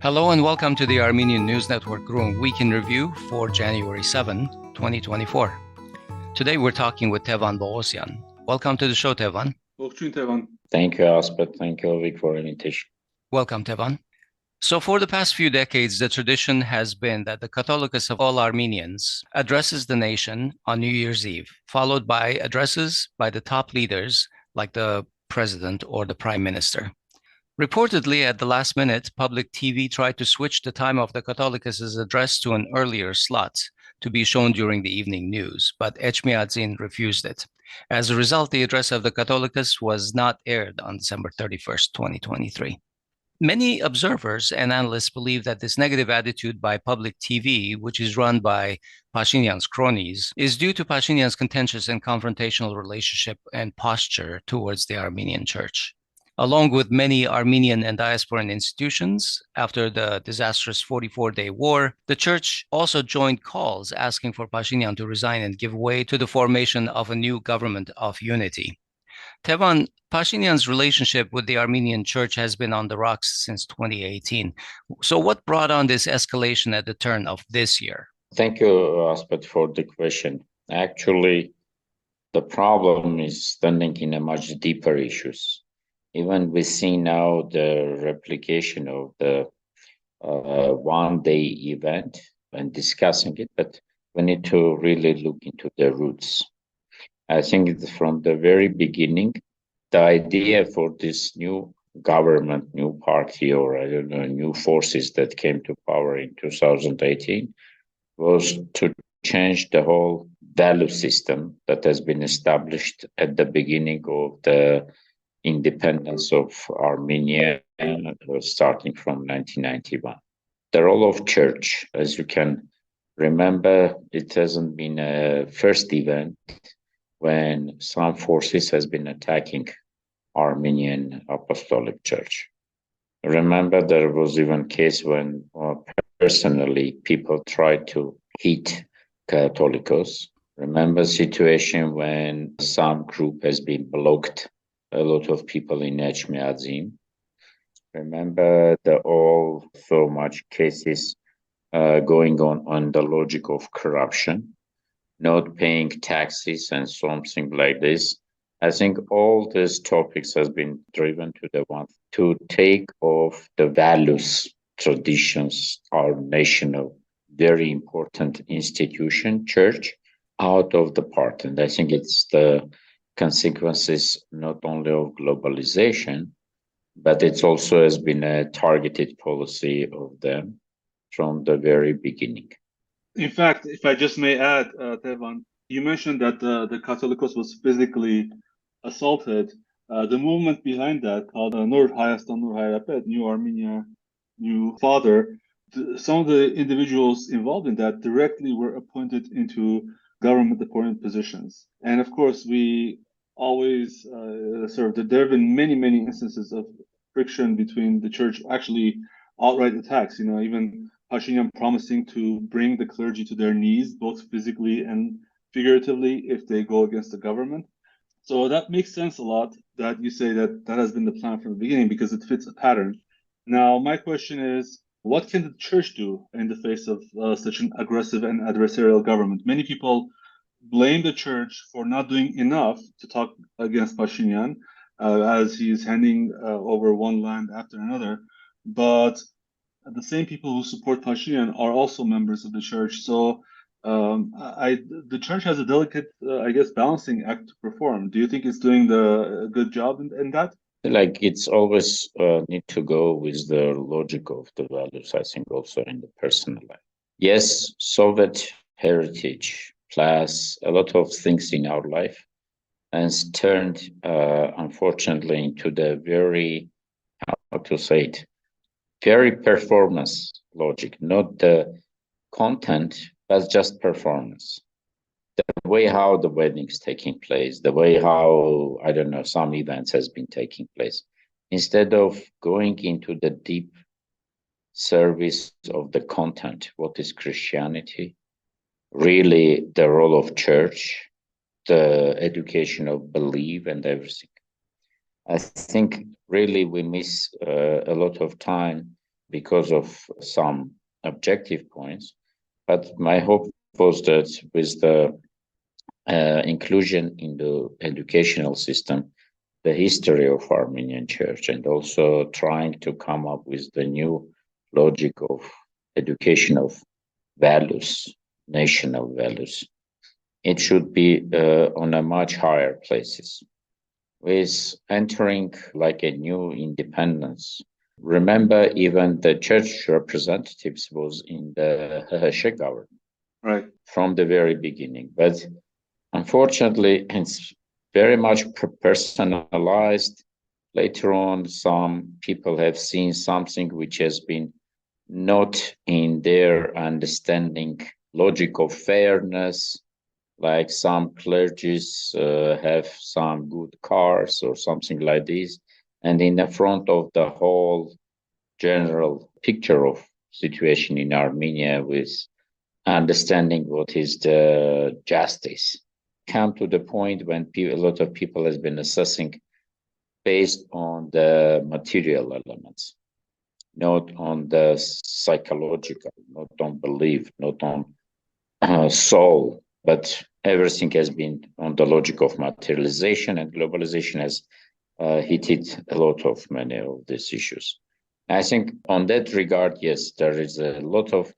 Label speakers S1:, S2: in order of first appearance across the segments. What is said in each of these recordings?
S1: Hello and welcome to the Armenian News Network Groong Week in Review for January 7, 2024. Today we're talking with Tevan Poghosyan. Welcome to the show, Tevan.
S2: Thank you, Asbed. Thank you, Hovik, for the invitation.
S1: Welcome, Tevan. So for the past few decades, the tradition has been that the Catholicos of all Armenians addresses the nation on New Year's Eve, followed by addresses by the top leaders like the president or the prime minister. Reportedly, at the last minute, public TV tried to switch the time of the Catholicos' address to an earlier slot to be shown during the evening news, but Echmiadzin refused it. As a result, the address of the Catholicos was not aired on December 31st, 2023. Many observers and analysts believe that this negative attitude by public TV, which is run by Pashinyan's cronies, is due to Pashinyan's contentious and confrontational relationship and posture towards the Armenian Church. Along with many Armenian and diasporan institutions, after the disastrous 44-day war, the Church also joined calls asking for Pashinyan to resign and give way to the formation of a new government of unity. Tevan, Pashinyan's relationship with the Armenian Church has been on the rocks since 2018. So what brought on this escalation at the turn of this year?
S2: Thank you, Asbed, for the question. Actually, the problem is standing in a much deeper issues. Even we see now the replication of the one-day event and discussing it, but we need to really look into the roots. I think from the very beginning, the idea for this new government, new party, or I don't know, new forces that came to power in 2018 was to change the whole value system that has been established at the beginning of the independence of Armenia, starting from 1991. The role of church, as you can remember, it hasn't been a first event when some forces has been attacking Armenian Apostolic Church. Remember, there was even case when personally people tried to hit Catholicos. Remember situation when some group has been blocked, a lot of people in Echmiadzin. Remember all so much cases going on the logic of corruption, not paying taxes and something like this. I think all these topics has been driven to the one to take off the values, traditions, our national, very important institution, church, out of the part. And I think it's the consequences not only of globalization, but it's also has been a targeted policy of them from the very beginning.
S3: In fact, if I just may add, Tevan, you mentioned that the Catholicos was physically assaulted. The movement behind that, called Nur Hayastan Nur Hayapet, New Armenia, New Father, some of the individuals involved in that directly were appointed into government appointed positions. And of course, we always served that there have been many, many instances of friction between the church, actually outright attacks, even Pashinyan promising to bring the clergy to their knees, both physically and figuratively, if they go against the government. So that makes sense a lot that you say that that has been the plan from the beginning because it fits a pattern. Now, my question is, what can the church do in the face of such an aggressive and adversarial government? Many people blame the church for not doing enough to talk against Pashinyan as he's handing over one land after another. But the same people who support Pashinyan are also members of the church. So the church has a delicate, balancing act to perform. Do you think it's doing a good job in that?
S2: Like it's always need to go with the logic of the values, I think, also in the personal life. Yes, Soviet heritage plus a lot of things in our life has turned, unfortunately, into the very, how to say it, very performance logic, not the content, but just performance. The way how the wedding's taking place, the way how, I don't know, some events has been taking place. Instead of going into the deep service of the content, what is Christianity, really the role of church, the education of belief and everything. I think really we miss a lot of time because of some objective points. But my hope was that with the inclusion in the educational system, the history of Armenian Church, and also trying to come up with the new logic of education of values, national values, it should be on a much higher places. With entering like a new independence. Remember, even the church representatives was in the HHS government,
S3: right,
S2: from the very beginning. But unfortunately, it's very much personalized. Later on, some people have seen something which has been not in their understanding logic of fairness, like some clergies have some good cars or something like this. And in the front of the whole general picture of situation in Armenia with understanding what is the justice, come to the point when a lot of people has been assessing based on the material elements, not on the psychological, not on belief, not on soul, but everything has been on the logic of materialization, and globalization has hit a lot of many of these issues. I think on that regard, yes, there is a lot of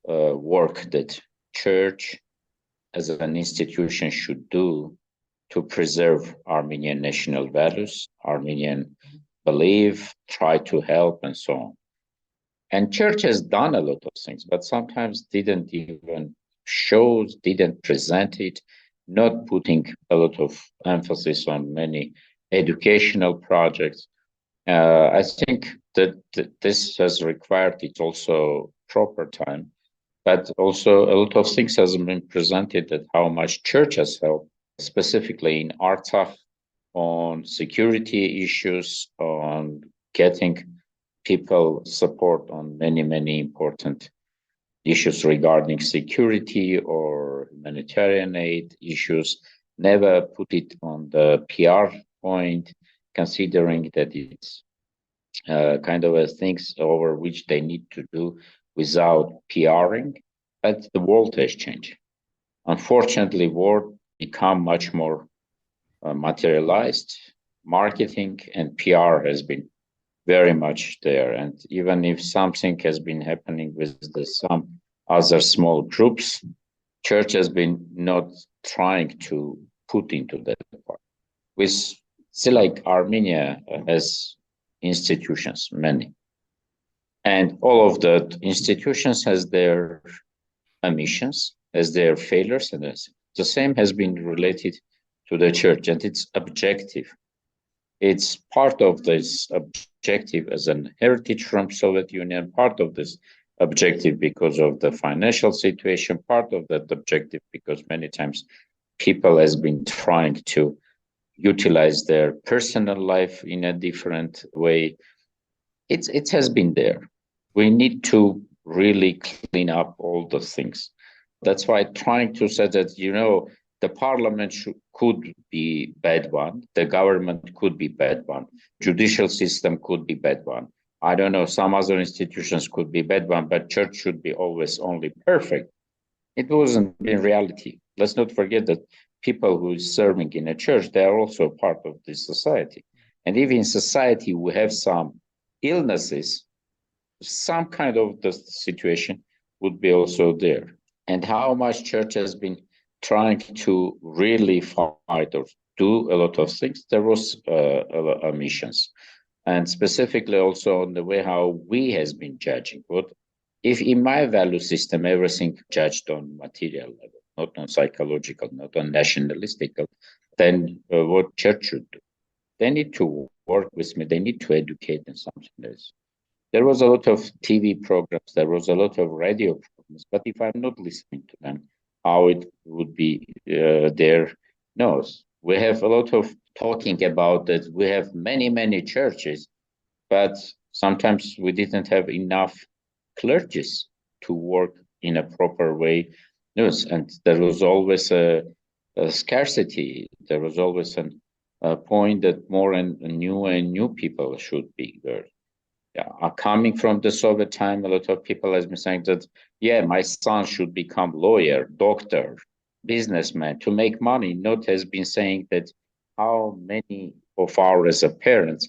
S2: work that church as an institution should do to preserve Armenian national values, Armenian belief, try to help, and so on. And church has done a lot of things, but sometimes didn't even show, didn't present it, not putting a lot of emphasis on many educational projects. I think that this has required it also proper time, but also a lot of things has been presented that how much church has helped, specifically in Artsakh, on security issues, on getting people support on many, many important issues regarding security or humanitarian aid issues, never put it on the PR point, considering that it's kind of a things over which they need to do without PRing. But the world has changed. Unfortunately, world become much more materialized. Marketing and PR has been very much there. And even if something has been happening with some other small groups, church has been not trying to put into that part. We still like Armenia has institutions, many. And all of the institutions has their omissions, has their failures, and the same has been related to the church, and it's objective. It's part of this objective as an heritage from Soviet Union, part of this objective because of the financial situation, part of that objective because many times people has been trying to utilize their personal life in a different way. It has been there. We need to really clean up all those things. That's why trying to say that, the parliament could be bad one, the government could be bad one, judicial system could be bad one. I don't know, some other institutions could be bad one, but church should be always only perfect. It wasn't in reality. Let's not forget that people who is serving in a church, they are also part of this society. And if in society we have some illnesses, some kind of the situation would be also there. And how much church has been trying to really fight or do a lot of things, there was omissions. And specifically also on the way how we has been judging. What if in my value system, everything judged on material level, not on psychological, not on nationalistic, then what church should do? They need to work with me. They need to educate in something else. There was a lot of TV programs. There was a lot of radio programs. But if I'm not listening to them, how it would be there? No, we have a lot of talking about that. We have many, many churches, but sometimes we didn't have enough clergies to work in a proper way. Yes, and there was always a scarcity. There was always a point that more and new people should be there. coming from the Soviet time, a lot of people has been saying that, yeah, my son should become lawyer, doctor, businessman to make money. Not has been saying that how many of our as a parents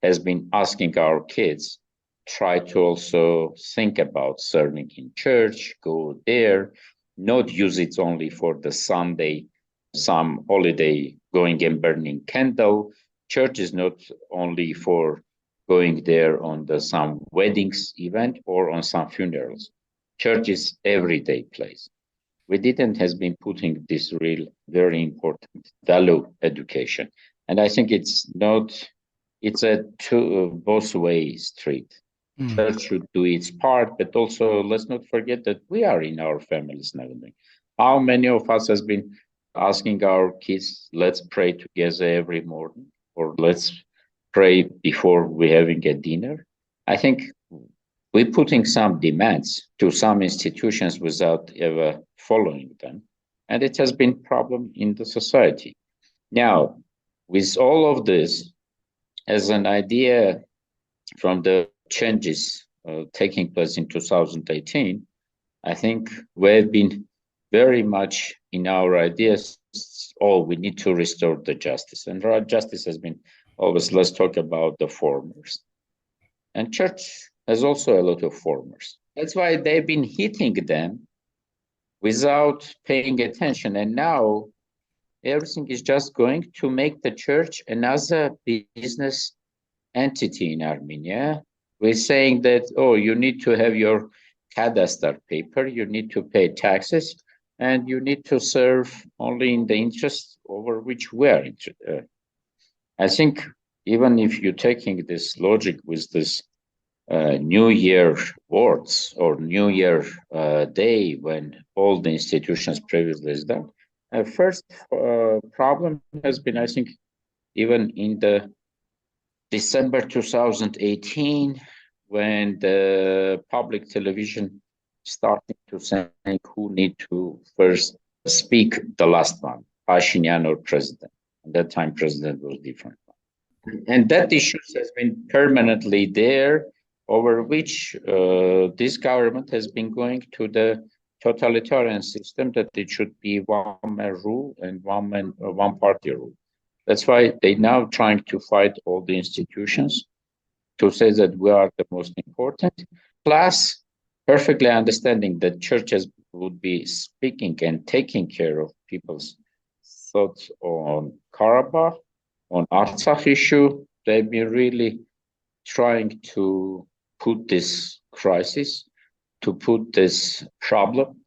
S2: has been asking our kids try to also think about serving in church, go there, not use it only for the Sunday, some holiday, going and burning candle. Church is not only for going there on some weddings event or on some funerals. Church is everyday place. We didn't has been putting this real very important value education. And I think it's a both way street. Church should do its part, but also let's not forget that we are in our families now. How many of us has been asking our kids, let's pray together every morning, or let's pray before we're having a dinner? I think we're putting some demands to some institutions without ever following them. And it has been a problem in the society. Now, with all of this, as an idea from the changes taking place in 2018, I think we've been very much in our ideas, we need to restore the justice. And justice has been always, let's talk about the formers. And church has also a lot of formers. That's why they've been hitting them without paying attention. And now everything is just going to make the church another business entity in Armenia. We're saying that, you need to have your cadastre paper, you need to pay taxes, and you need to serve only in the interest over which we are interested. I think even if you're taking this logic with this New Year words or New Year day when all the institutions previously is done, first problem has been, I think, even in the December 2018, when the public television started to say who need to first speak the last one, Pashinyan or president. At that time, president was different. And that issue has been permanently there, over which this government has been going to the totalitarian system that it should be one man rule and one party rule. That's why they now trying to fight all the institutions to say that we are the most important, plus perfectly understanding that churches would be speaking and taking care of people's thoughts on Karabakh, on Artsakh issue. They've been really trying to put this crisis, to put this problem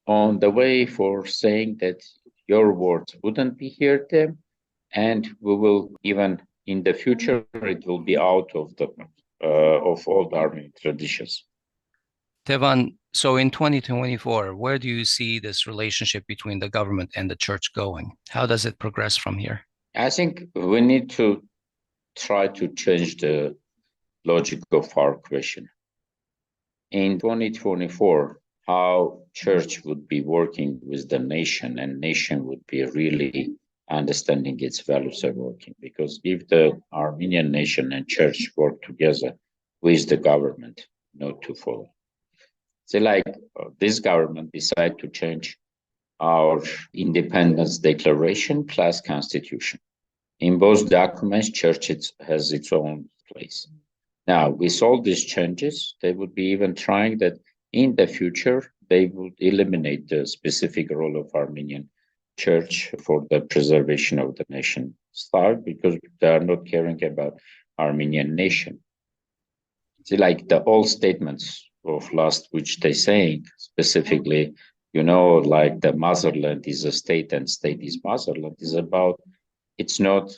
S2: on the way for saying that your words wouldn't be heard them, and we will even in the future it will be out of the of all the Armenian traditions.
S1: Tevan, so in 2024, where do you see this relationship between the government and the church going? How does it progress from here?
S2: I think we need to try to change the logic of our question. In 2024, how church would be working with the nation, and nation would be really understanding its values are working. Because if the Armenian nation and church work together with the government, not to follow. So like this government decide to change our independence declaration plus constitution. In both documents, church has its own place. Now, with all these changes, they would be even trying that in the future, they would eliminate the specific role of Armenian church for the preservation of the nation state, because they are not caring about Armenian nation. See, like the old statements of last, which they saying specifically, like the motherland is a state and state is motherland, is about, it's not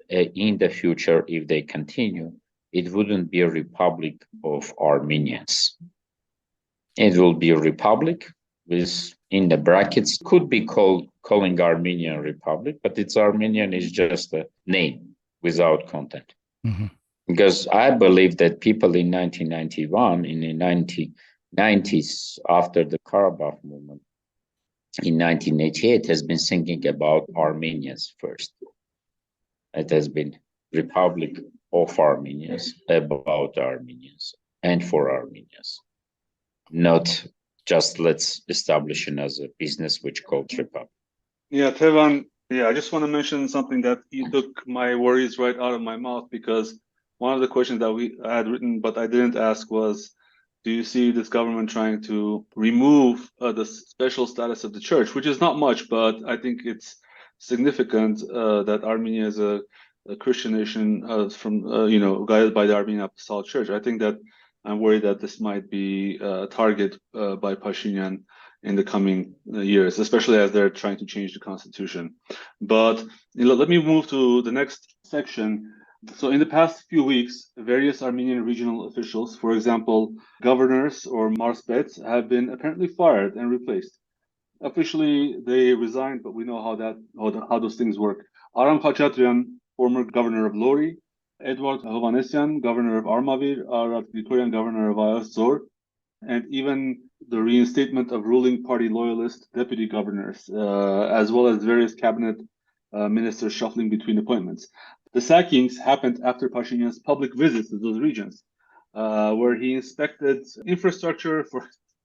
S2: in the future, if they continue, it wouldn't be a republic of Armenians. It will be a republic with, in the brackets, could be calling Armenian Republic, but it's Armenian is just a name without content. Mm-hmm. Because I believe that people in 1991, in the 1990s, after the Karabakh movement, in 1988, has been thinking about Armenians first. It has been Republic of Armenians, about Armenians, and for Armenians. Not just let's establish it as a business which called Republic.
S3: Yeah, Tevan, I just want to mention something that you took my worries right out of my mouth, because one of the questions that I had written, but I didn't ask, was, do you see this government trying to remove the special status of the church, which is not much, but I think it's significant that Armenia is a Christian nation guided by the Armenian Apostolic Church. I think that I'm worried that this might be a target by Pashinyan in the coming years, especially as they're trying to change the constitution. But let me move to the next section. So in the past few weeks, various Armenian regional officials, for example, governors or marspets, have been apparently fired and replaced. Officially, they resigned, but we know how those things work. Aram Khachaturian, former governor of Lori, Edward Hovhannisyan, governor of Armavir, Arat Grigoryan, governor of Zangezur, and even the reinstatement of ruling party loyalist deputy governors, as well as various cabinet ministers shuffling between appointments. The sackings happened after Pashinyan's public visits to those regions, where he inspected infrastructure,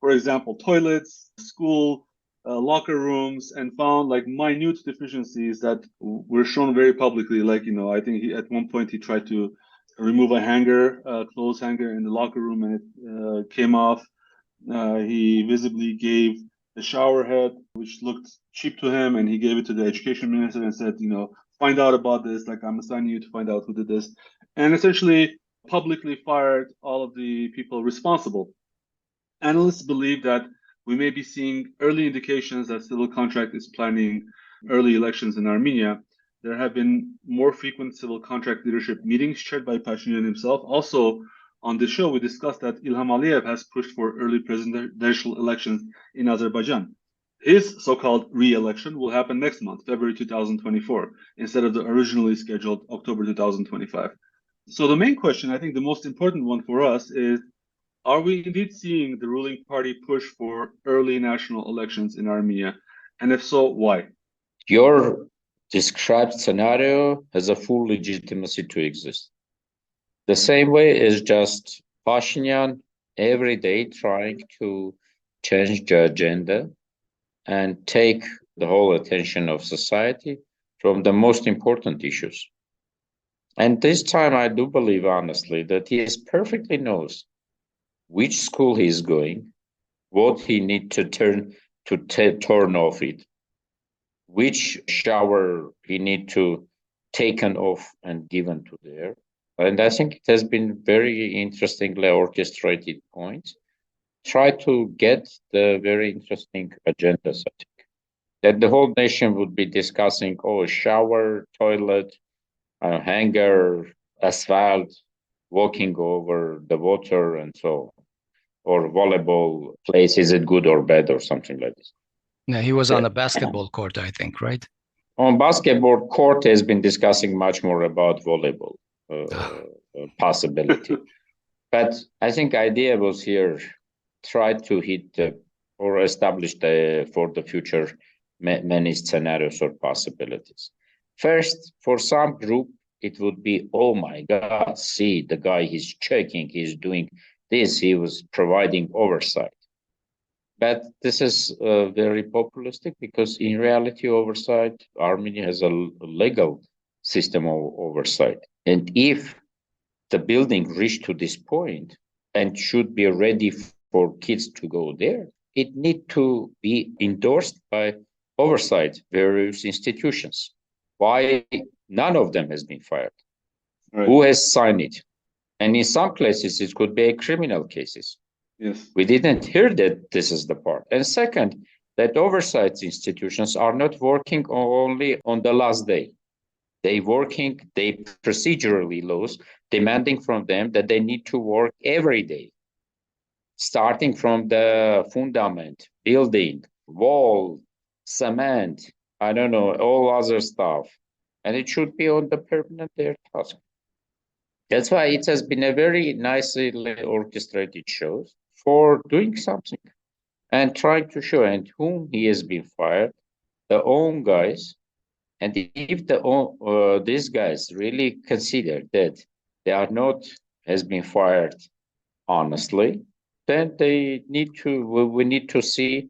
S3: for example, toilets, school, locker rooms, and found like minute deficiencies that were shown very publicly. Like, I think at one point he tried to remove a clothes hanger in the locker room, and it came off. He visibly gave the shower head, which looked cheap to him, and he gave it to the education minister and said, find out about this. Like, I'm assigning you to find out who did this. And essentially publicly fired all of the people responsible. Analysts believe that we may be seeing early indications that civil contract is planning early elections in Armenia. There have been more frequent civil contract leadership meetings chaired by Pashinyan himself. Also, on the show, we discussed that Ilham Aliyev has pushed for early presidential elections in Azerbaijan. His so-called re-election will happen next month, February 2024, instead of the originally scheduled October 2025. So the main question, I think the most important one for us, is, are we indeed seeing the ruling party push for early national elections in Armenia? And if so, why?
S2: Your described scenario has a full legitimacy to exist. The same way is just Pashinyan every day trying to change the agenda and take the whole attention of society from the most important issues. And this time I do believe honestly that he perfectly knows which school he is going, what he needs to turn off it, which shower he needs to taken off and given to there. And I think it has been very interestingly orchestrated points. Try to get the very interesting agenda setting. That the whole nation would be discussing, shower, toilet, hanger, asphalt, walking over the water and so on. Or volleyball place, is it good or bad or something like this?
S1: Yeah, he was on a basketball court, I think, right?
S2: On basketball court has been discussing much more about volleyball possibility. But I think idea was here, try to hit or establish for the future many scenarios or possibilities. First, for some group, it would be, oh my God, see the guy, he's checking, he's doing this, he was providing oversight. But this is very populistic, because in reality, oversight, Armenia has a legal system of oversight. And if the building reached to this point and should be ready for kids to go there, it needs to be endorsed by oversight various institutions. Why none of them has been fired? Right. Who has signed it? And in some places, it could be criminal cases.
S3: Yes.
S2: We didn't hear that this is the part. And second, that oversight institutions are not working only on the last day. They procedurally laws demanding from them that they need to work every day, starting from the fundament, building, wall, cement, I don't know, all other stuff. And it should be on the permanent their task. That's why it has been a very nicely orchestrated show for doing something and trying to show and whom he has been fired, the own guys. And if these guys really consider that they are not, has been fired honestly, then we need to see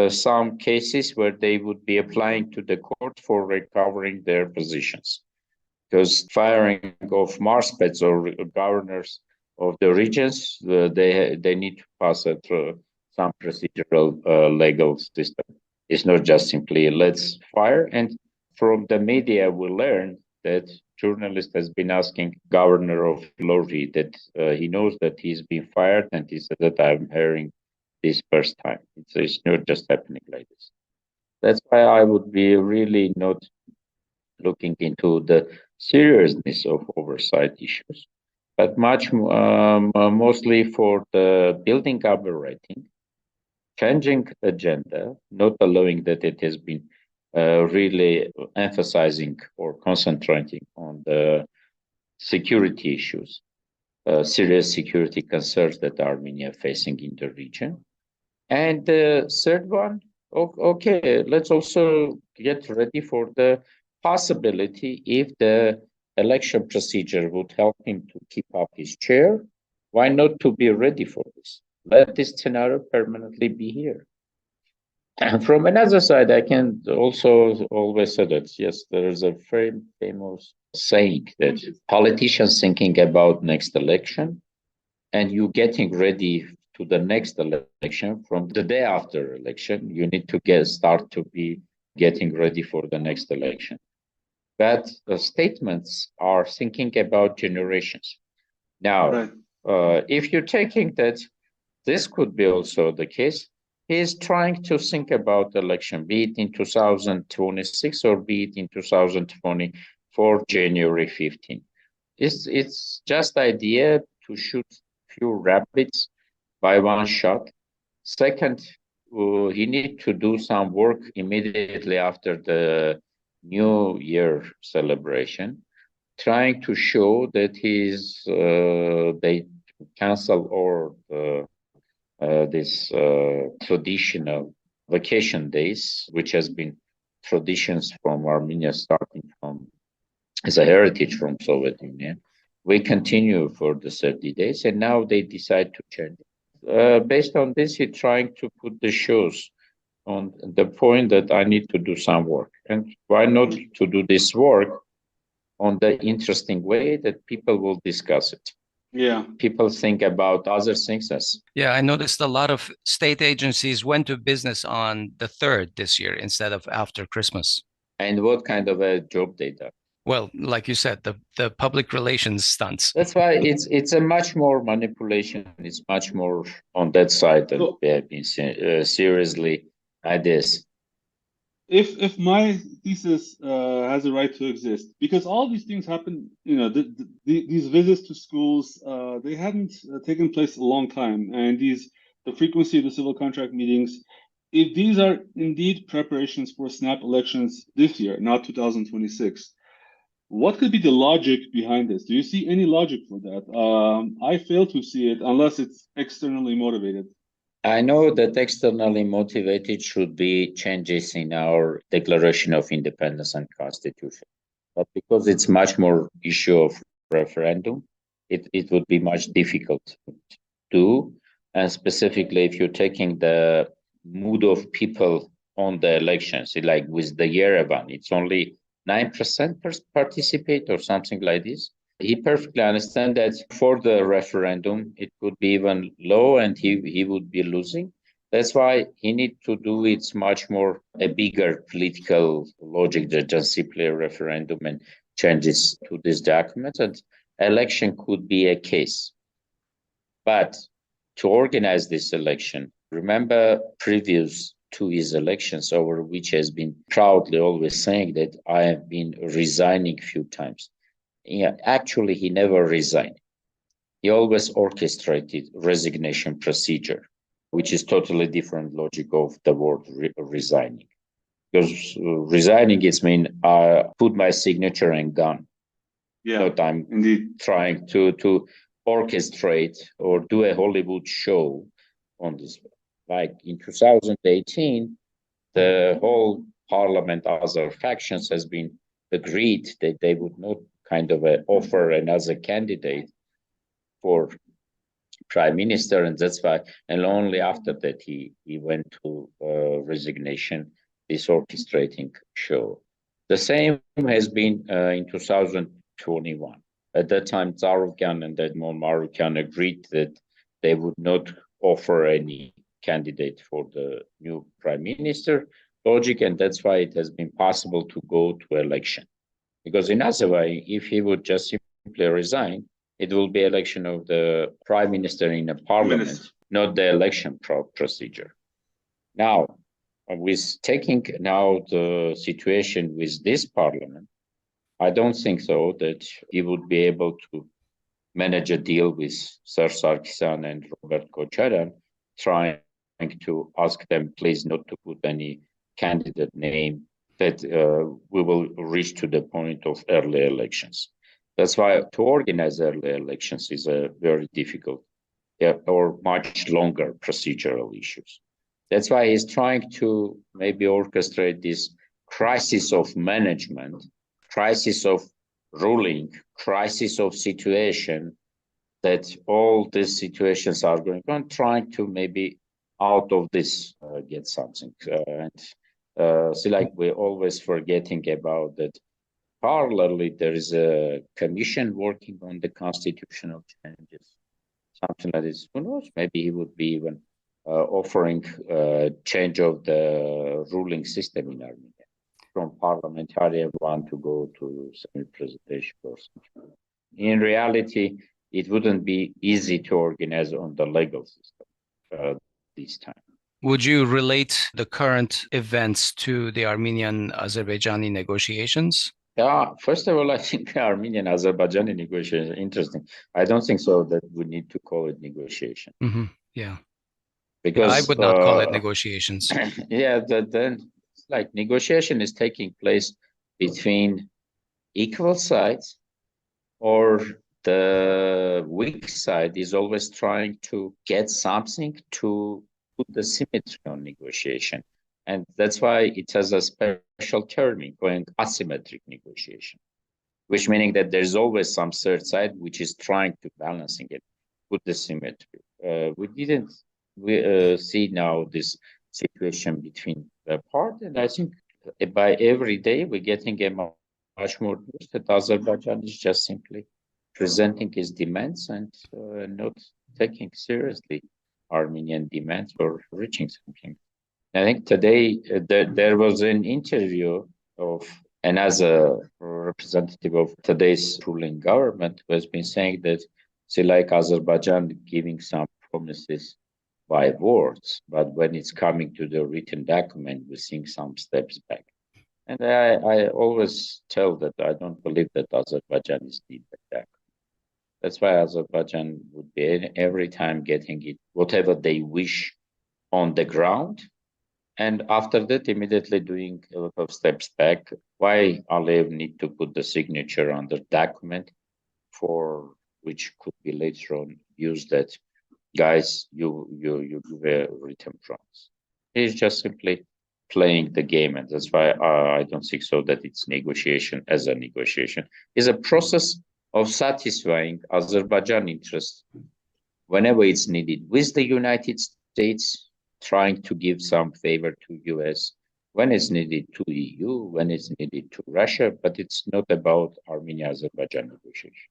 S2: some cases where they would be applying to the court for recovering their positions. Because firing of marspets or governors of the regions, they need to pass through some procedural legal system. It's not just simply let's fire. And from the media, we learned that journalist has been asking governor of Lori that he knows that he's been fired, and he said that I'm hearing this first time. It's not just happening like this. That's why I would be really not looking into the seriousness of oversight issues, but mostly for the building up a rating, changing agenda, not allowing that it has been really emphasizing or concentrating on the security issues, serious security concerns that Armenia facing in the region. And the third one, okay, let's also get ready for the possibility if the election procedure would help him to keep up his chair, why not to be ready for this? Let this scenario permanently be here. And from another side, I can also always say that, yes, there is a very famous saying that politicians thinking about next election and you getting ready to the next election from the day after election, you need to start to be getting ready for the next election. But the statements are thinking about generations. Now, if you're taking that, this could be also the case. He is trying to think about the election, be it in 2026 or be it in 2024, January 15. It's just idea to shoot few rabbits by one shot. Second, he need to do some work immediately after the New Year celebration, trying to show that they cancel or this traditional vacation days, which has been traditions from Armenia starting from as a heritage from Soviet Union. We continue for the 30 days, and now they decide to change it. Based on this, he's trying to put the shows on the point that I need to do some work. And why not to do this work on the interesting way that people will discuss it?
S3: Yeah.
S2: People think about other things.
S1: Yeah, I noticed a lot of state agencies went to business on the 3rd this year instead of after Christmas.
S2: And what kind of a job they done?
S1: Well, like you said, the public relations stunts.
S2: That's why it's a much more manipulation. It's much more on that side than we have been seriously at this.
S3: If my thesis has a right to exist, because all these things happen, these visits to schools, they hadn't taken place a long time, and the frequency of the civil contract meetings, if these are indeed preparations for snap elections this year, not 2026, what could be the logic behind this? Do you see any logic for that? I fail to see it unless it's externally motivated.
S2: I know that externally motivated should be changes in our Declaration of Independence and Constitution. But because it's much more issue of referendum, it would be much difficult to do. And specifically, if you're taking the mood of people on the elections, like with the Yerevan, it's only 9% participate or something like this. He perfectly understands that for the referendum, it could be even low and he would be losing. That's why he needs to do it's much more a bigger political logic than just simply a referendum and changes to this document. And election could be a case. But to organize this election, remember previous to his elections over which has been proudly always saying that I have been resigning a few times. Yeah, actually, he never resigned. He always orchestrated resignation procedure, which is totally different logic of the word resigning. Because resigning is mean I put my signature and gone.
S3: Yeah,
S2: but I'm
S3: indeed
S2: trying to orchestrate or do a Hollywood show on this. Like in 2018, the whole parliament, other factions has been agreed that they would not kind of an offer another candidate for prime minister, and that's why, and only after that he went to resignation, this orchestrating show. The same has been in 2021. At that time, Zarufyan and Edmond Marukian agreed that they would not offer any candidate for the new prime minister, logic, and that's why it has been possible to go to election. Because in other way, if he would just simply resign, it will be election of the prime minister in a parliament, not the election procedure. Now, with taking now the situation with this parliament, I don't think so that he would be able to manage a deal with Sir Sarkisyan and Robert Kocharan, trying to ask them please not to put any candidate name, that we will reach to the point of early elections. That's why to organize early elections is a very difficult or much longer procedural issues. That's why he's trying to maybe orchestrate this crisis of management, crisis of ruling, crisis of situation, that all these situations are going on, trying to maybe out of this get something. See, like we're always forgetting about that. Parallelly, there is a commission working on the constitutional changes, something like this. Who knows? Maybe he would be even offering change of the ruling system in Armenia, from parliamentarian one to go to semi-presidential or something. In reality, it wouldn't be easy to organize on the legal system this time.
S1: Would you relate the current events to the Armenian-Azerbaijani negotiations?
S2: Yeah, first of all, I think the Armenian-Azerbaijani negotiations are interesting. I don't think so that we need to call it negotiation.
S1: Mm-hmm. Yeah.
S2: Because
S1: I would not call it negotiations.
S2: Yeah, then like negotiation is taking place between equal sides, or the weak side is always trying to get something to put the symmetry on negotiation. And that's why it has a special term going asymmetric negotiation, which meaning that there's always some third side which is trying to balancing it, put the symmetry. We didn't see now this situation between the part, and I think by every day we're getting a much more news that Azerbaijan is just simply presenting his demands and not taking seriously Armenian demands or reaching something. I think today there was an interview of another representative of today's ruling government who has been saying that, see, like Azerbaijan giving some promises by words, but when it's coming to the written document, we're seeing some steps back. And I always tell that I don't believe that Azerbaijan is need that. That's why Azerbaijan would be every time getting it, whatever they wish on the ground. And after that, immediately doing a lot of steps back. Why Aliyev need to put the signature on the document for which could be later on used that, guys, you were written promise. He's just simply playing the game. And that's why I don't think so that it's negotiation as a negotiation. It's a process of satisfying Azerbaijan interests whenever it's needed with the United States, trying to give some favor to US when it's needed to EU, when it's needed to Russia, but it's not about Armenia-Azerbaijan negotiation.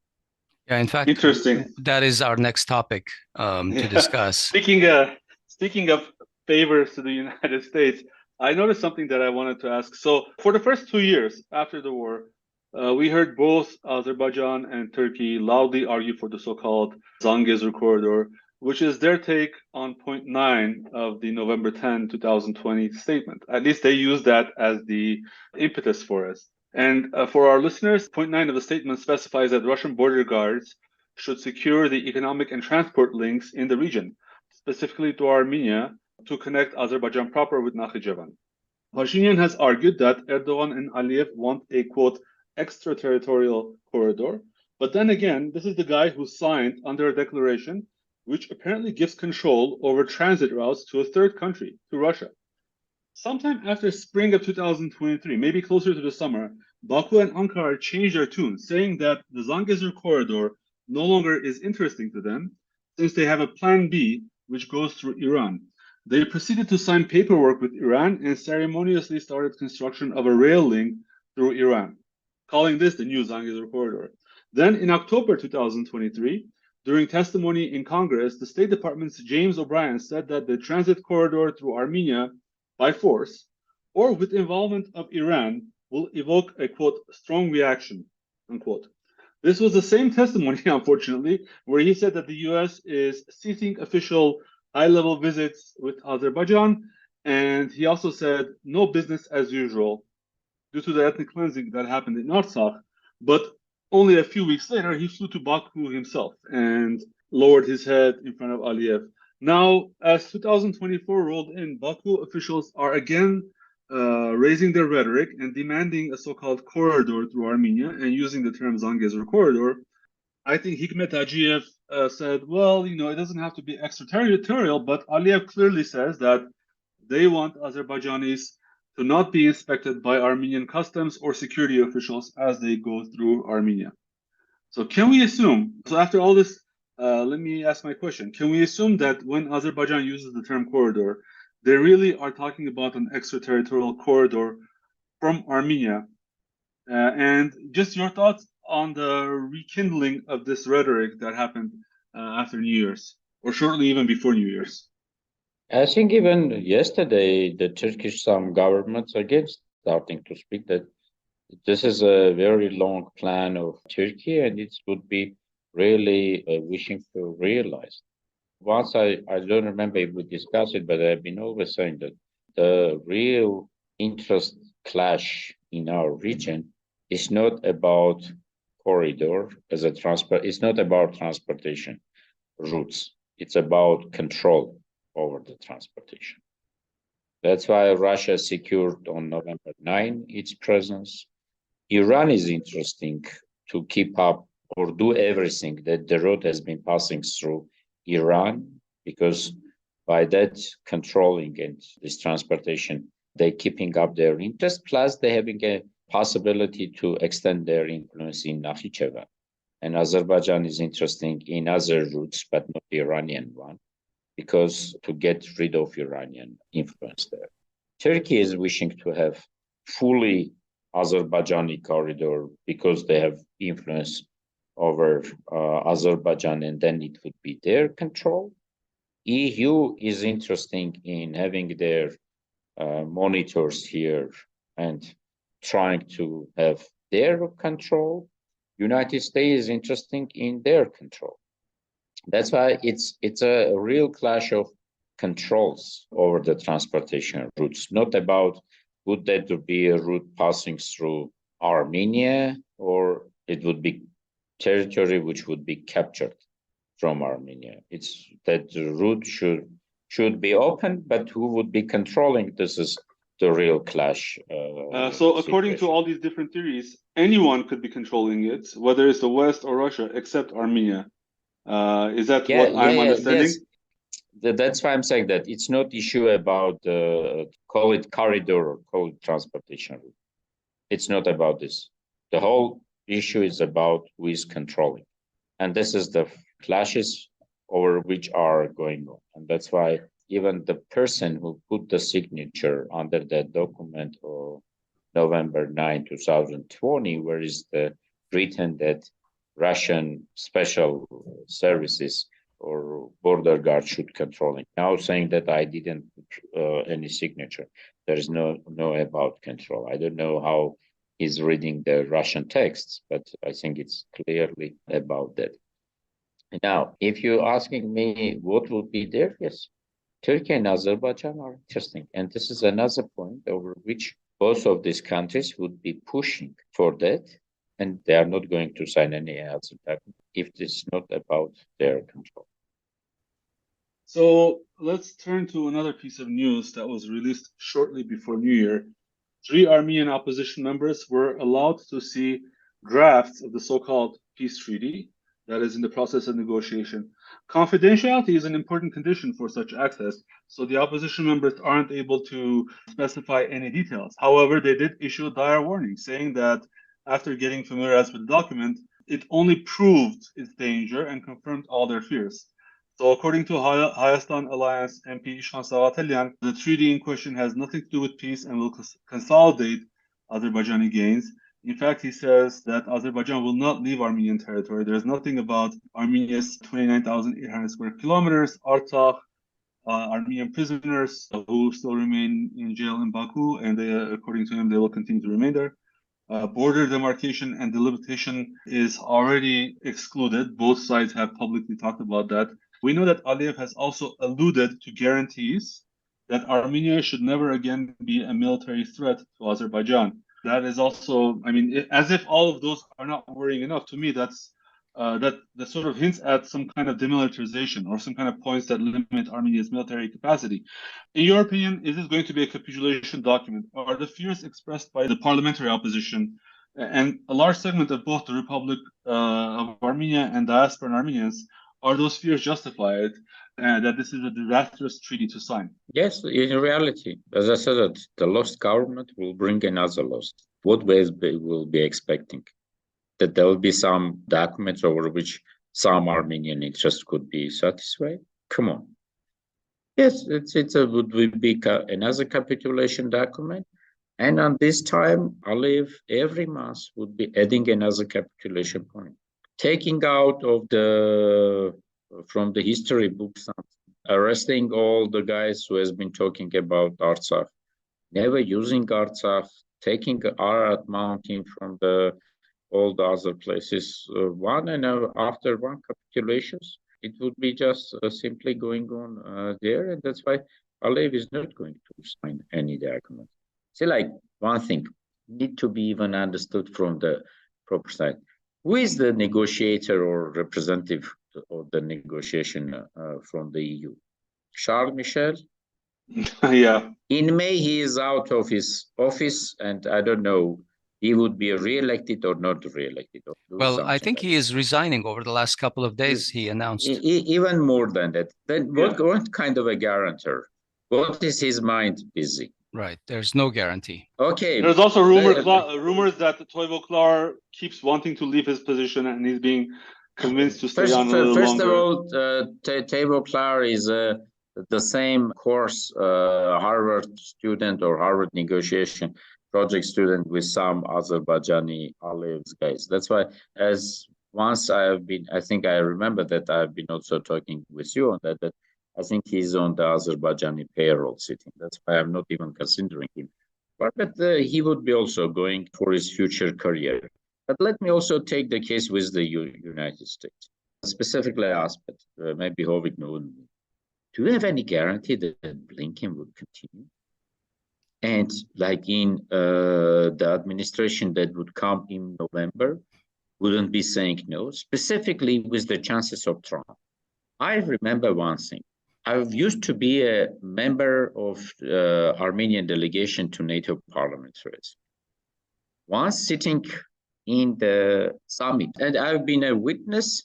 S1: Yeah, in fact,
S3: interesting.
S1: That is our next topic to discuss.
S3: Speaking of favors to the United States, I noticed something that I wanted to ask. So for the first 2 years after the war, we heard both Azerbaijan and Turkey loudly argue for the so-called Zangezur corridor, which is their take on point 9 of the November 10, 2020 statement. At least they use that as the impetus for us. And for our listeners, point 9 of the statement specifies that Russian border guards should secure the economic and transport links in the region, specifically to Armenia, to connect Azerbaijan proper with Nakhichevan. Pashinyan has argued that Erdogan and Aliyev want a, quote, extraterritorial corridor. But then again, this is the guy who signed under a declaration which apparently gives control over transit routes to a third country, to Russia. Sometime after spring of 2023, maybe closer to the summer, Baku and Ankara changed their tune, saying that the Zangezur corridor no longer is interesting to them, since they have a plan B, which goes through Iran. They proceeded to sign paperwork with Iran and ceremoniously started construction of a rail link through Iran, calling this the new Zangezur corridor. Then in October 2023, during testimony in Congress, the State Department's James O'Brien said that the transit corridor through Armenia by force or with involvement of Iran will evoke a, quote, strong reaction, unquote. This was the same testimony, unfortunately, where he said that the US is ceasing official high-level visits with Azerbaijan, and he also said no business as usual due to the ethnic cleansing that happened in Artsakh. But only a few weeks later, he flew to Baku himself and lowered his head in front of Aliyev. Now, as 2024 rolled in, Baku officials are again raising their rhetoric and demanding a so-called corridor through Armenia and using the term Zangezur corridor. I think Hikmet Ajiyev said, well, it doesn't have to be extraterritorial, but Aliyev clearly says that they want Azerbaijanis to not be inspected by Armenian customs or security officials as they go through Armenia. So can we assume, so after all this, let me ask my question. Can we assume that when Azerbaijan uses the term corridor, they really are talking about an extraterritorial corridor from Armenia? And just your thoughts on the rekindling of this rhetoric that happened after New Year's, or shortly even before New Year's?
S2: I think even yesterday, the Turkish some governments again starting to speak that this is a very long plan of Turkey, and it would be really wishing to realize. Once I don't remember if we discussed it, but I've been always saying that the real interest clash in our region is not about corridor as a transport. It's not about transportation routes. It's about control over the transportation. That's why Russia secured on November 9 its presence. Iran is interesting to keep up or do everything that the road has been passing through Iran, because by that controlling and this transportation, they're keeping up their interest, plus they're having a possibility to extend their influence in Nakhichevan. And Azerbaijan is interesting in other routes, but not the Iranian one, because to get rid of Iranian influence there. Turkey is wishing to have fully Azerbaijani corridor because they have influence over Azerbaijan, and then it would be their control. EU is interesting in having their monitors here and trying to have their control. United States is interesting in their control. That's why it's a real clash of controls over the transportation routes, not about would that be a route passing through Armenia, or it would be territory which would be captured from Armenia. It's that the route should be open, but who would be controlling this is the real clash.
S3: So according to all these different theories, anyone could be controlling it, whether it's the West or Russia, except Armenia. Is that what I'm understanding?
S2: Yes. That's why I'm saying that it's not issue about call it corridor or call it transportation route. It's not about this. The whole issue is about who is controlling. And this is the clashes over which are going on. And that's why even the person who put the signature under that document of November 9, 2020, where is the written that Russian special services or border guard should control it. Now saying that I didn't put any signature. There is no about control. I don't know how he's reading the Russian texts, but I think it's clearly about that. Now, if you're asking me what would be there, yes, Turkey and Azerbaijan are interesting. And this is another point over which both of these countries would be pushing for that. And they are not going to sign any other document if it's not about their control.
S3: So let's turn to another piece of news that was released shortly before New Year. 3 Armenian opposition members were allowed to see drafts of the so-called peace treaty that is in the process of negotiation. Confidentiality is an important condition for such access, so the opposition members aren't able to specify any details. However, they did issue a dire warning, saying that after getting familiarized with the document, it only proved its danger and confirmed all their fears. So according to Hayastan Alliance MP İşhan Savatalyan, the treaty in question has nothing to do with peace and will consolidate Azerbaijani gains. In fact, he says that Azerbaijan will not leave Armenian territory. There's nothing about Armenia's 29,800 square kilometers, Artsakh, Armenian prisoners who still remain in jail in Baku, and they, according to him, they will continue to remain there. Border demarcation and delimitation is already excluded. Both sides have publicly talked about that. We know that Aliyev has also alluded to guarantees that Armenia should never again be a military threat to Azerbaijan. That is also, I mean, as if all of those are not worrying enough. To me, that sort of hints at some kind of demilitarization or some kind of points that limit Armenia's military capacity. In your opinion, is this going to be a capitulation document? Are the fears expressed by the parliamentary opposition and a large segment of both the Republic of Armenia and diaspora Armenians, are those fears justified that this is a disastrous treaty to sign?
S2: Yes, in reality, as I said, that the lost government will bring another loss. What ways will be expecting? That there will be some documents over which some Armenian interests could be satisfied? Come on. Yes, would be another capitulation document. And on this time, Aliyev every month would be adding another capitulation point. Taking out of from the history books, arresting all the guys who has been talking about Artsakh, never using Artsakh, taking Ararat mountain from all the other places, one and after one capitulations, it would be just simply going on there, and that's why Aliyev is not going to sign any document. See, like one thing need to be even understood from the proper side. Who is the negotiator or representative of the negotiation from the EU? Charles Michel?
S3: Yeah.
S2: In May, he is out of his office, and I don't know, he would be re-elected or not re-elected.
S1: Well, I think he is resigning over the last couple of days, he announced.
S2: Even more than that. Then what kind of a guarantor? What is his mind busy?
S1: Right. There's no guarantee.
S2: Okay.
S3: There's also rumors that Toivo Klar keeps wanting to leave his position and he's being convinced to stay on a little longer.
S2: First of all, Toivo Klar is the same course Harvard student or Harvard negotiation project student with some Azerbaijani Aliyev's guys. That's why, as once I think I remember that I've been also talking with you on that I think he's on the Azerbaijani payroll sitting. That's why I'm not even considering him. But he would be also going for his future career. But let me also take the case with the United States, specifically Asbed, maybe Hovik. Do you have any guarantee that Blinken would continue? And like in the administration that would come in November, wouldn't be saying no, specifically with the chances of Trump. I remember one thing. I used to be a member of Armenian delegation to NATO Parliament. Once sitting in the summit, and I've been a witness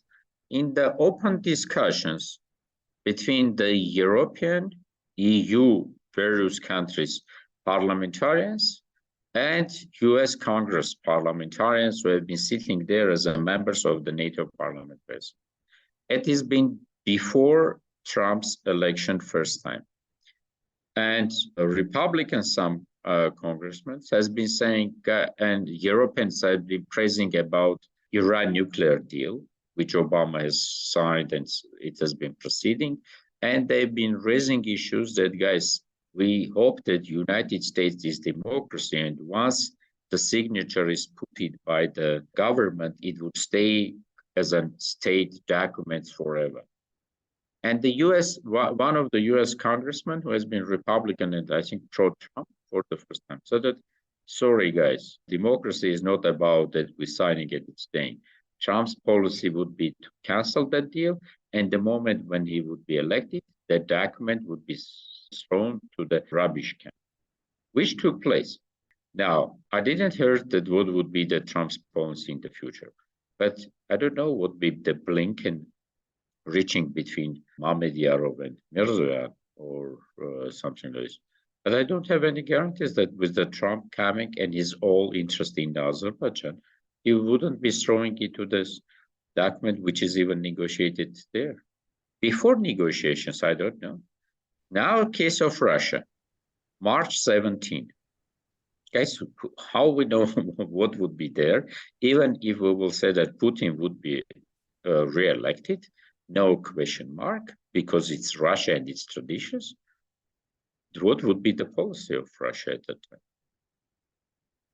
S2: in the open discussions between the European, EU, various countries, parliamentarians, and US Congress parliamentarians who have been sitting there as members of the NATO Parliament. It has been before Trump's election first time. And Republicans, some congressmen, has been saying, and Europeans have been praising about Iran nuclear deal, which Obama has signed and it has been proceeding. And they've been raising issues that, guys, we hope that United States is democracy, and once the signature is put by the government, it would stay as a state document forever. And the US, one of the US congressmen who has been Republican and I think pro-Trump for the first time, so that, sorry guys, democracy is not about that we're signing it and staying. Trump's policy would be to cancel that deal, and the moment when he would be elected, that document would be thrown to the rubbish can, which took place. Now, I didn't hear that what would be the Trump's policy in the future. But I don't know what be the Blinken reaching between Mahmediyarov and Mirzoyan or something like this. But I don't have any guarantees that with the Trump coming and his all interest in Azerbaijan, he wouldn't be throwing into this document which is even negotiated there. Before negotiations, I don't know. Now, case of Russia, March 17. Guys, how we know what would be there, even if we will say that Putin would be re-elected, no question mark, because it's Russia and its traditions. What would be the policy of Russia at that time?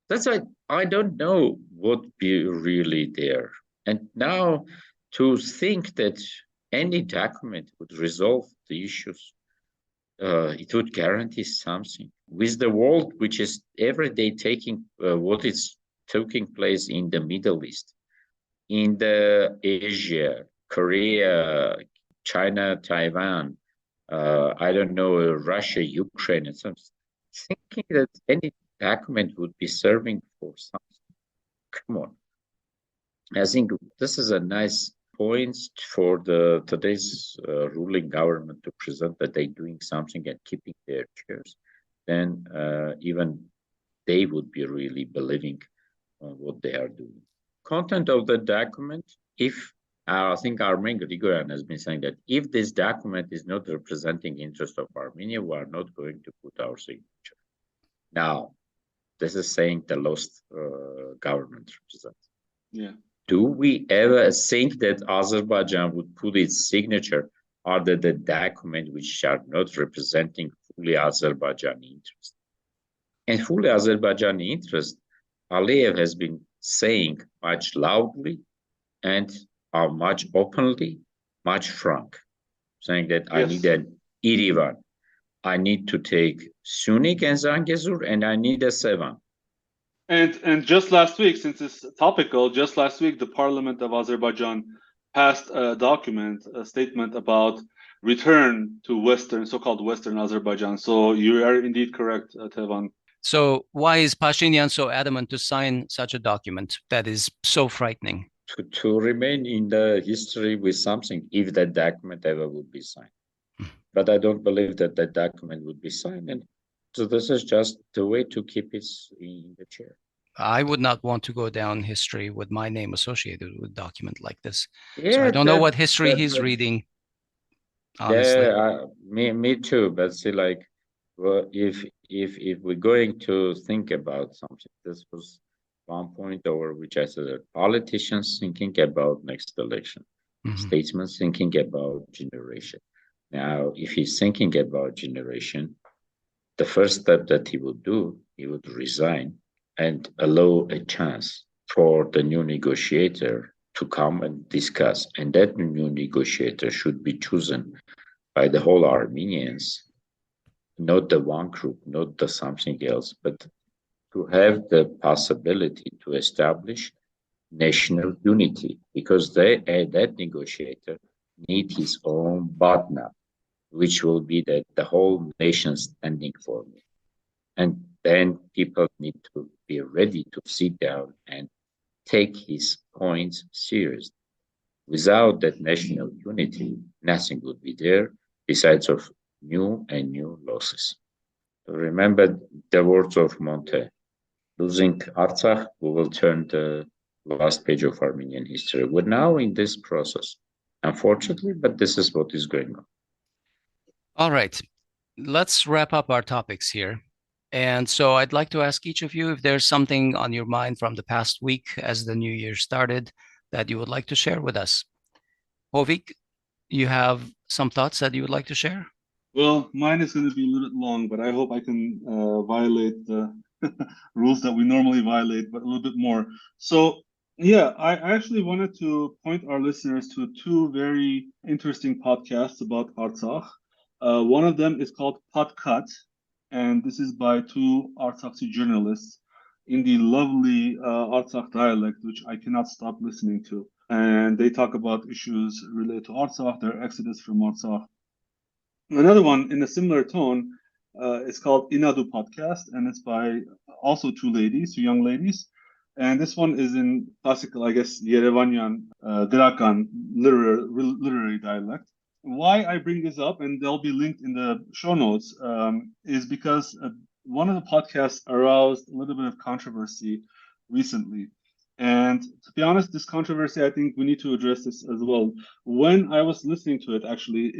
S2: That's why I don't know what be really there. And now to think that any document would resolve the issues, it would guarantee something. With the world which is every day taking what is taking place in the Middle East, in the Asia, Korea, China, Taiwan, I don't know, Russia, Ukraine, and something, thinking that any document would be serving for something. Come on. I think this is a nice point for the today's ruling government to present that they're doing something and keeping their chairs. Then even they would be really believing on what they are doing. Content of the document, if I think Armenian Grigoryan has been saying that if this document is not representing interest of Armenia, we are not going to put our signature. Now, this is saying the lost government represents.
S3: Yeah.
S2: Do we ever think that Azerbaijan would put its signature under the document which are not representing fully Azerbaijani interest? And fully Azerbaijani interest, Aliyev has been saying much loudly and much openly, much frank, saying that I need an Erivan. I need to take Sunik and Zangezur, and I need a Tevan.
S3: And just last week, since it's topical, just last week, the Parliament of Azerbaijan passed a document, a statement about return to Western, so-called Western Azerbaijan. So you are indeed correct, Tevan.
S1: So why is Pashinyan so adamant to sign such a document that is so frightening?
S2: To remain in the history with something, if that document ever would be signed. But I don't believe that that document would be signed. And so this is just the way to keep it in the chair.
S1: I would not want to go down history with my name associated with a document like this.
S2: Yeah,
S1: so I don't know what history he's reading, honestly.
S2: Yeah, me too. But see, like, well, if we're going to think about something, this was one point over which I said that politicians thinking about next election, statesmen thinking about generation. Now, if he's thinking about generation, the first step that he would do, he would resign and allow a chance for the new negotiator to come and discuss. And that new negotiator should be chosen by the whole Armenians, not the one group, not the something else, but to have the possibility to establish national unity, because that negotiator need his own partner, which will be that the whole nation standing for me. And then people need to be ready to sit down and take his points seriously. Without that national unity, nothing would be there besides of new and new losses. So remember the words of Monte, losing Artsakh, we will turn the last page of Armenian history. We're now in this process, unfortunately, but this is what is going on.
S1: All right, let's wrap up our topics here. And so I'd like to ask each of you if there's something on your mind from the past week as the new year started that you would like to share with us. Hovik, you have some thoughts that you would like to share?
S3: Well, mine is going to be a little bit long, but I hope I can violate the rules that we normally violate, but a little bit more. So, yeah, I actually wanted to point our listeners to two very interesting podcasts about Artsakh. One of them is called Podcut, and this is by two Artsakhi journalists in the lovely Artsakh dialect, which I cannot stop listening to. And they talk about issues related to Artsakh, their exodus from Artsakh. Another one in a similar tone is called Inadu Podcast, and it's by also two young ladies. And this one is in classical, I guess, Yerevanian, Drakan literary dialect. Why I bring this up, and they'll be linked in the show notes, is because one of the podcasts aroused a little bit of controversy recently. And to be honest, this controversy, I think we need to address this as well. When I was listening to it, actually,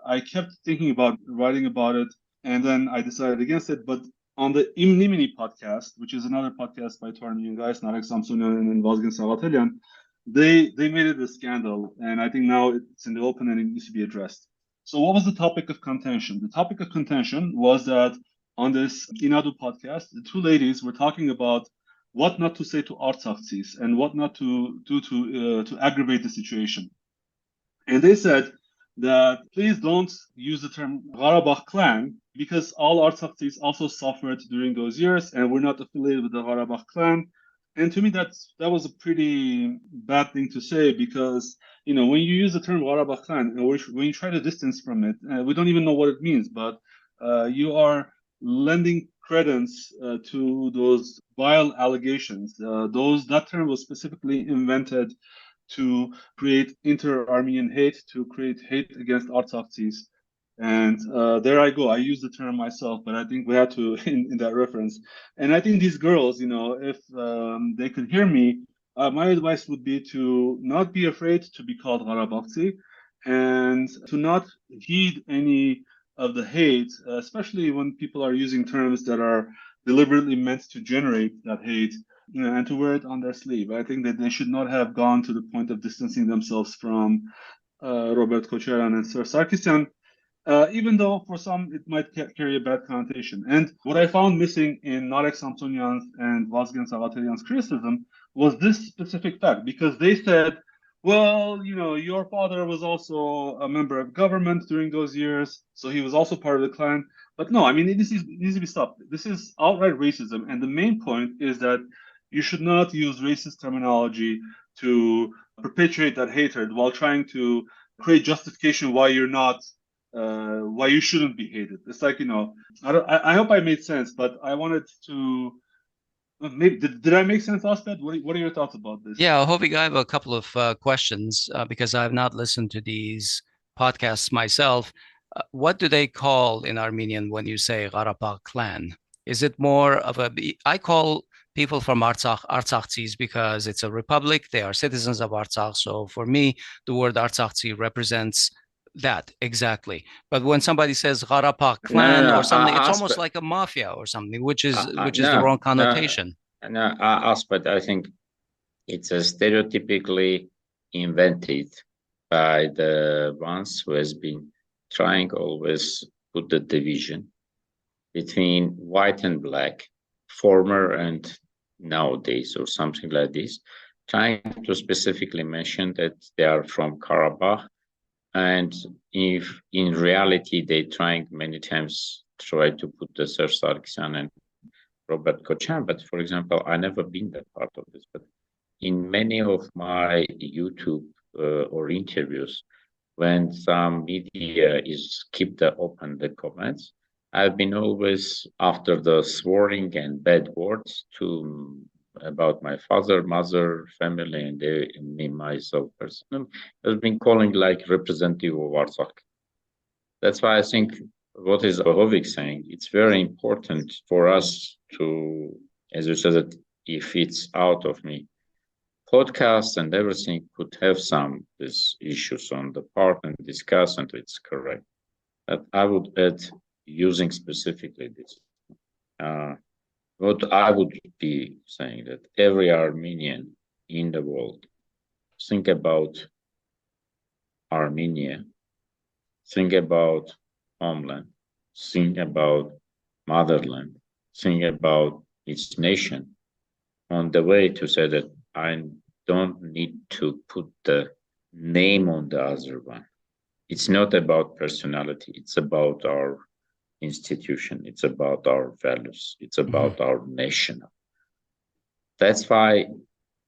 S3: I kept thinking about writing about it, and then I decided against it. But on the Imnimini podcast, which is another podcast by two Armenian guys, Narek Samsonian and Vazgen Sagatelian, they made it a scandal, and I think now it's in the open and it needs to be addressed. So what was the topic of contention? The topic of contention was that on this Inadu podcast, the two ladies were talking about what not to say to Artsakhtsis and what not to do to aggravate the situation. And they said that please don't use the term Karabakh clan because all Artsakhtsis also suffered during those years and we're not affiliated with the Karabakh clan. And to me, that was a pretty bad thing to say because, you know, when you use the term Karabakh clan, when you try to distance from it, we don't even know what it means, but you are lending credence to those vile allegations. That term was specifically invented to create inter-Armenian hate, to create hate against Artsakhtsis. And there I go. I use the term myself, but I think we had to in that reference. And I think these girls, you know, if they could hear me, my advice would be to not be afraid to be called Gharabakhti and to not heed any of the hate, especially when people are using terms that are deliberately meant to generate that hate, you know, and to wear it on their sleeve. I think that they should not have gone to the point of distancing themselves from Robert Kocharan and Sir Sarkisian, even though for some it might carry a bad connotation. And what I found missing in Narek Samsonyan's and Vazgen Sagatelian's criticism was this specific fact, because they said, well, you know, your father was also a member of government during those years, so he was also part of the clan. But no, I mean, it needs to be stopped. This is outright racism. And the main point is that you should not use racist terminology to perpetuate that hatred while trying to create justification why you're not why you shouldn't be hated. It's like, you know, I hope I made sense, but I wanted to maybe did I make sense, Asbed? What are your thoughts about this?
S1: Yeah, Hovik, I have a couple of questions because I have not listened to these podcasts myself. What do they call in Armenian when you say Karabakh clan? Is it more of I call people from Artsakhtsis because it's a republic. They are citizens of Artsakh. So for me, the word Artsakhtsi represents that exactly. But when somebody says Karabakh clan or something, it's almost like a mafia or something, which is the wrong connotation.
S2: No, Asbed, I think it's a stereotypically invented by the ones who has been trying always put the division between white and black, former and nowadays, or something like this, trying to specifically mention that they are from Karabakh. And if in reality they trying many times try to put the Sir Sarkisian and Robert Kocharan, but for example, I never been that part of this. But in many of my YouTube or interviews, when some media is keep open the comments, I've been always after the swearing and bad words about my father, mother, family, and me, myself personally, has been calling like representative of Artsakh. That's why I think what is Hovik saying, it's very important for us to, as you said, that if it's out of me, podcasts and everything could have some these issues on the part and discuss, and it's correct. But I would add using specifically this. What I would be saying that every Armenian in the world think about Armenia, think about homeland, think about motherland, think about its nation on the way to say that I don't need to put the name on the other one. It's not about personality. It's about our institution. It's about our values. It's about our nation. That's why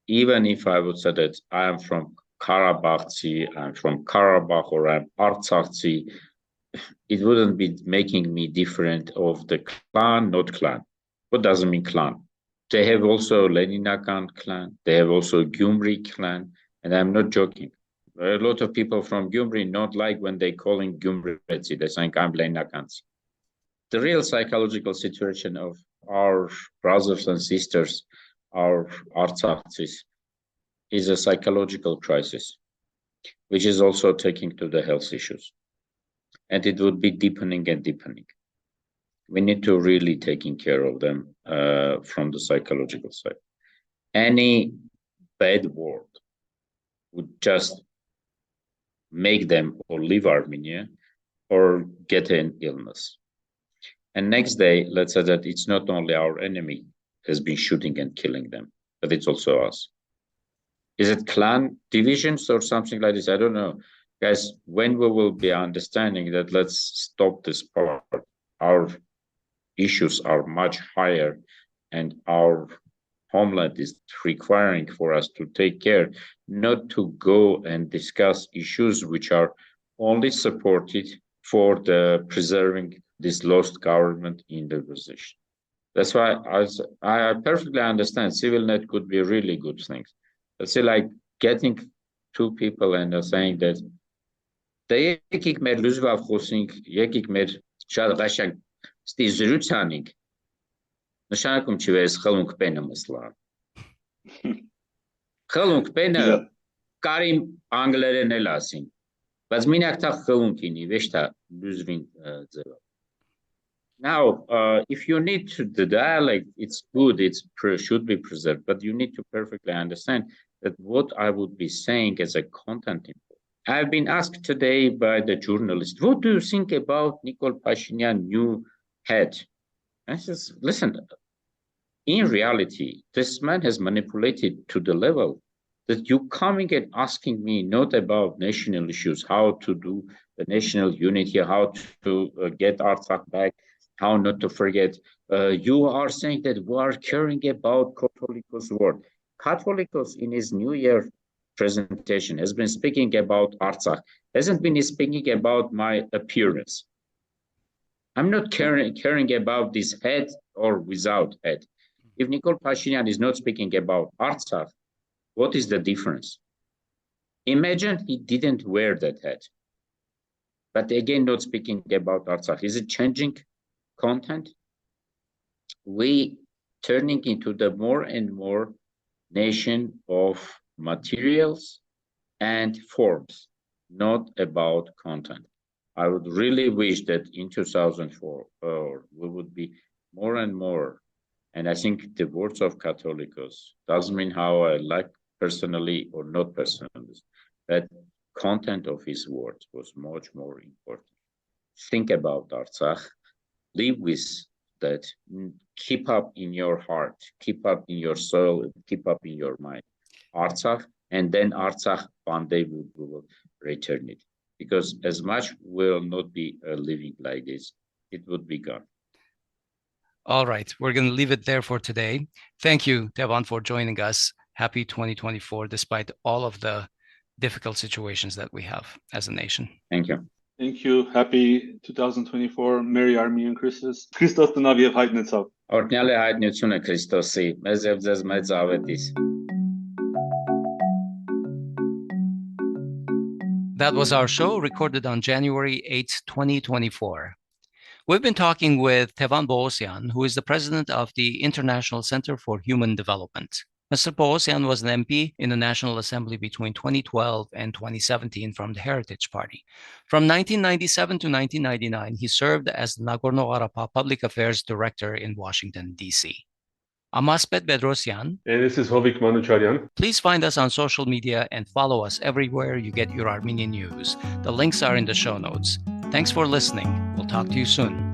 S2: even if I would say that I am from Karabakhzi, I'm from Karabakh, or I'm Artsakhtsi, it wouldn't be making me different of the clan, not clan. What does it mean clan? They have also Leninakan clan. They have also Gyumri clan. And I'm not joking. A lot of people from Gyumri not like when they calling Gyumri. They're saying I'm Leninakans. The real psychological situation of our brothers and sisters, our Artsakhtsis, is a psychological crisis, which is also taking to the health issues. And it would be deepening and deepening. We need to really taking care of them from the psychological side. Any bad word would just make them or leave Armenia or get an illness. And next day, let's say that it's not only our enemy has been shooting and killing them, but it's also us. Is it clan divisions or something like this? I don't know. Guys, when we will be understanding that, let's stop this part. Our issues are much higher and our homeland is requiring for us to take care, not to go and discuss issues which are only supported for the preserving this lost government in the position. That's why I perfectly understand CivilNet could be really good things. Let's say like getting two people and saying that they եկեք մեր լուզվավ խոսենք, եկեք մեր շատ ղաշակ ստի զրույց անենք, նշանակում չի վեր խլունք պենը մսլա։ Խլունք պենը կարիմ անգլերեն էլ ասին, բայց մինակ թա խլունքին իվեշտա լուզվին ձևը։ Now, if you need the dialect, it's good, it should be preserved, but you need to perfectly understand that what I would be saying as a content input. I've been asked today by the journalist, what do you think about Nikol Pashinyan new head? I says, listen, in reality, this man has manipulated to the level that you coming and asking me not about national issues, how to do the national unity, how to get Artsakh back, how not to forget. You are saying that we are caring about Catholicos word. Catholicos in his New Year presentation has been speaking about Artsakh, hasn't been speaking about my appearance. I'm not caring about this head or without head. If Nikol Pashinyan is not speaking about Artsakh, what is the difference? Imagine he didn't wear that head. But again, not speaking about Artsakh. Is it changing content? We turning into the more and more nation of materials and forms, not about content. I would really wish that in 2004 we would be more and more, and I think the words of Catholicos doesn't mean how I like personally or not personally, that content of his words was much more important. Think about Artsakh, live with that, keep up in your heart, keep up in your soul, keep up in your mind. Artsakh, and then Artsakh one day we will return it. Because as much will not be living like this, it would be gone.
S1: All right, we're going to leave it there for today. Thank you, Tevan, for joining us. Happy 2024, despite all of the difficult situations that we have as a nation.
S2: Thank you.
S3: Thank you. Happy 2024. Merry Armenian Christmas. Christos տնավ եւ հայտնեցավ։
S2: Օրհնյալ է հայտնությունը Քրիստոսի, մեզ եւ ձեզ մեծ ավետիս։
S1: That was our show, recorded on January 8, 2024. We've been talking with Tevan Poghosyan, who is the president of the International Center for Human Development. Mr. Poghosyan was an MP in the National Assembly between 2012 and 2017 from the Heritage Party. From 1997 to 1999, he served as the Nagorno-Karabakh Public Affairs Director in Washington, D.C. I'm Asbed Bedrossian.
S4: And this is Hovik Manucharyan.
S1: Please find us on social media and follow us everywhere you get your Armenian news. The links are in the show notes. Thanks for listening. We'll talk to you soon.